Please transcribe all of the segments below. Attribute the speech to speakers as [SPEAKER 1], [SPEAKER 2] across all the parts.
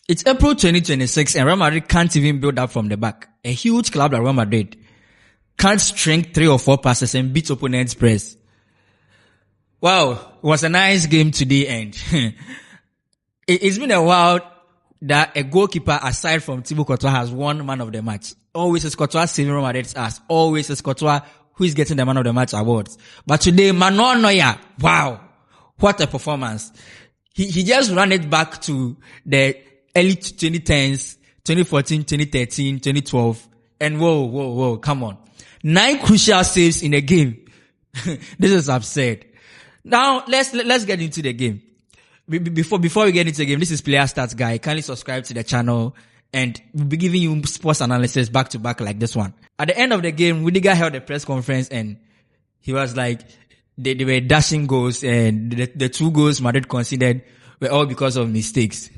[SPEAKER 1] It's April 2026 and Real Madrid can't even build up from the back. A huge club like Real Madrid can't string 3 or 4 passes and beat opponent's press. Wow, it was a nice game today, and it's been a while that a goalkeeper aside from Thibaut Courtois has won man of the match. Always is Courtois saving Real Madrid's ass. Always is Courtois who is getting the man of the match awards. But today, Manuel Neuer, wow, what a performance. He just ran it back to the early 2010s, 2014, 2013, 2012. And whoa, come on. 9 crucial saves in a game. This is absurd. Now, let's get into the game. Before we get into the game, this is Player Stats Guy. Kindly subscribe to the channel and we'll be giving you sports analysis back to back like this one. At the end of the game, Rudiger held a press conference and he was like, they were dashing goals and the 2 goals Madrid conceded were all because of mistakes.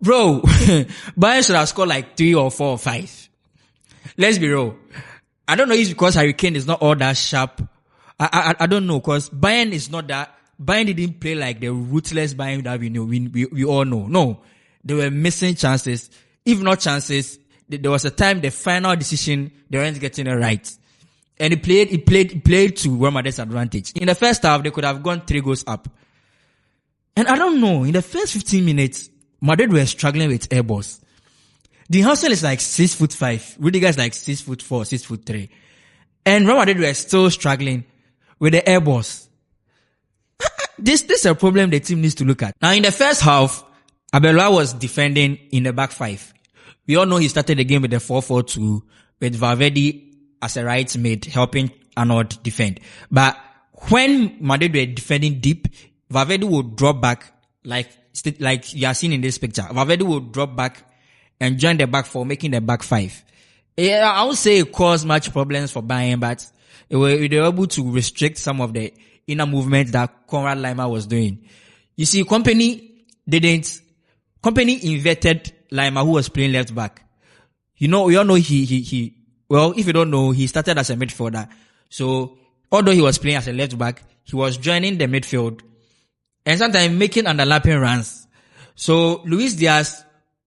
[SPEAKER 1] Bro, Bayern should have scored like 3 or 4 or 5. Let's be real. I don't know if it's because Harry Kane is not all that sharp. I don't know, because Bayern is not that. Bayern didn't play like the ruthless Bayern that we know. We all know. No, they were missing chances. If not chances, there was a time the final decision they weren't getting it right, and it played to Real Madrid's advantage. In the first half, they could have gone 3 goals up, and I don't know. In the first 15 minutes, Madrid were struggling with air balls. The Hustle is like 6'5". Rudiger is like 6'4", 6'3", and Real Madrid were still struggling with the air balls. This is a problem the team needs to look at. Now, in the first half, Bernabéu was defending in the back 5. We all know he started the game with the 4-4-2 with Valverde as a right mid helping Arnold defend. But when Madrid were defending deep, Valverde would drop back like you are seeing in this picture. Valverde would drop back and join the back 4, making the back 5. Yeah, I would say it caused much problems for Bayern, but they were able to restrict some of the inner movements that Konrad Laimer was doing. You see, Company inverted Laimer, who was playing left back. You know, we all know well, if you don't know, he started as a midfielder. So, although he was playing as a left back, he was joining the midfield and sometimes making underlapping runs. So, Luis Diaz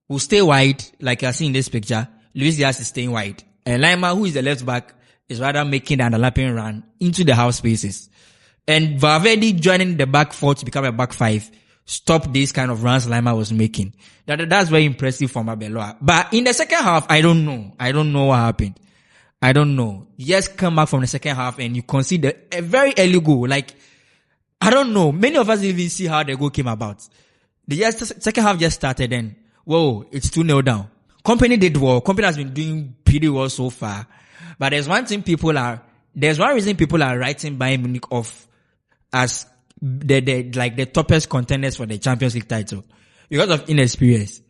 [SPEAKER 1] will stay wide, like you are seeing in this picture. Luis Diaz is staying wide. And Laimer, who is the left back, is rather making the underlapping run into the half spaces. And Valverde joining the back 4 to become a back 5 stopped these kind of runs Laimer was making. That's very impressive from Bernabéu. But in the second half, I don't know what happened. I don't know. You just come back from the second half and you concede a very early goal. Like, I don't know. Many of us didn't even see how the goal came about. The second half just started and, whoa, it's 2-0 down. Company did well. Company has been doing pretty well so far. But there's one reason people are writing Bayern Munich off as the toughest contenders for the Champions League title because of inexperience.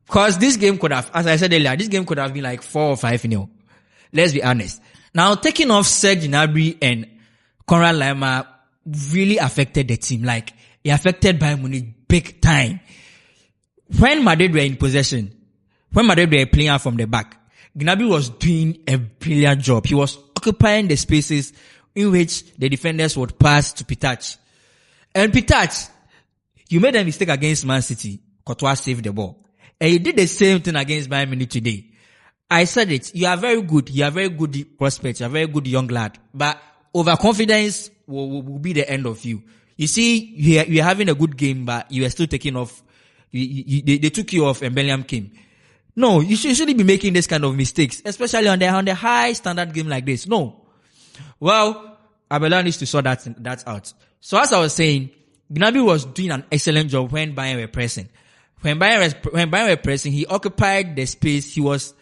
[SPEAKER 1] Because this game could have, as I said earlier, this game could have been like 4 or 5-0. Let's be honest. Now, taking off Serge Gnabry and Konrad Laimer really affected the team. Like, it affected Bayern Munich big time. When Madrid were in possession, when Madrid were playing out from the back, Gnabry was doing a brilliant job. He was occupying the spaces in which the defenders would pass to Pitach. And Pitach, you made a mistake against Man City. Courtois saved the ball. And you did the same thing against Bayern Munich today. I said it. You are very good. You are very good prospect. You are very good young lad. But overconfidence will be the end of you. You see, you are having a good game, but you are still taking off. They took you off and Bellingham came. No, you shouldn't be making this kind of mistakes, especially on the high standard game like this. No. Well, Abela needs to sort that out. So as I was saying, Gnabry was doing an excellent job when Bayern were pressing. When Bayern were pressing, he occupied the space. He was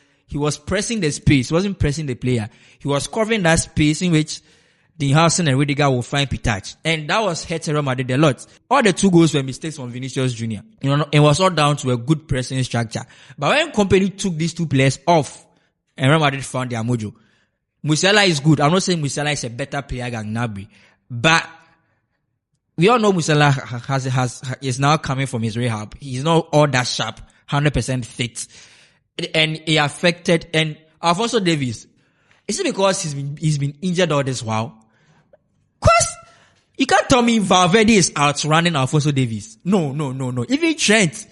[SPEAKER 1] pressing the space. He wasn't pressing the player. He was covering that space in which Dinhausen and Rudiger will find Pitach. And that was hurting Real Madrid a lot. All the 2 goals were mistakes from Vinicius Jr. You know, it was all down to a good pressing structure. But when Company took these 2 players off and Real Madrid found their mojo, Musiala is good. I'm not saying Musiala is a better player than Gnabry, but we all know Musiala is now coming from his rehab. He's not all that sharp, 100% fit, and he affected. And Alphonso Davies, is it because he's been injured all this while? Cause you can't tell me Valverde is outrunning Alphonso Davies. No. Even Trent,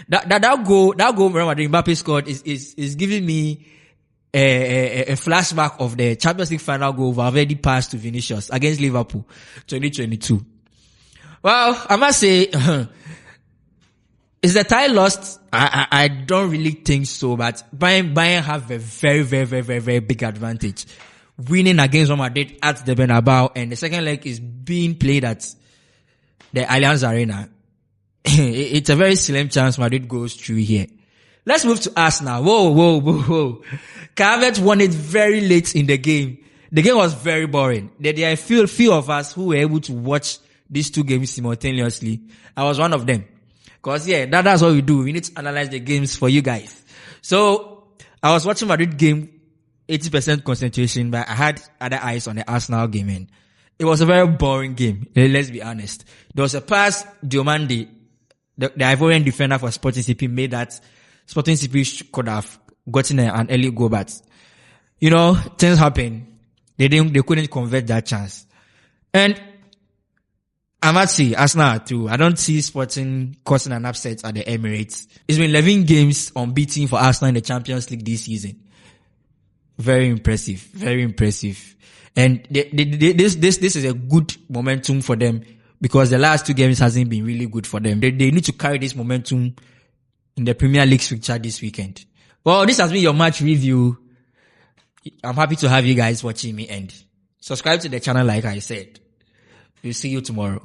[SPEAKER 1] that goal Real Madrid Mbappe scored is giving me a flashback of the Champions League final goal Valverde passed to Vinicius against Liverpool 2022. Well, I must say, is the tie lost? I don't really think so, but Bayern have a very, very, very, very, very big advantage. Winning against Real Madrid at the Bernabeu, and the second leg is being played at the Allianz Arena. It's a very slim chance Madrid goes through here. Let's move to Arsenal. Whoa. Havertz won it very late in the game. The game was very boring. There are a few of us who were able to watch these two games simultaneously. I was one of them. Cause that's what we do. We need to analyze the games for you guys. So, I was watching Madrid game, 80% concentration, but I had other eyes on the Arsenal game, and it was a very boring game. Let's be honest. There was a pass, Diomande, the Ivorian defender for Sporting CP, made that Sporting CP could have gotten an early goal, but things happen. They couldn't convert that chance. And I must say, Arsenal too. I don't see Sporting causing an upset at the Emirates. It's been 11 games unbeaten for Arsenal in the Champions League this season. Very impressive. Very impressive. And this is a good momentum for them, because the last two games hasn't been really good for them. They need to carry this momentum in the Premier League fixture this weekend. Well, this has been your match review. I'm happy to have you guys watching me, and subscribe to the channel like I said. We'll see you tomorrow.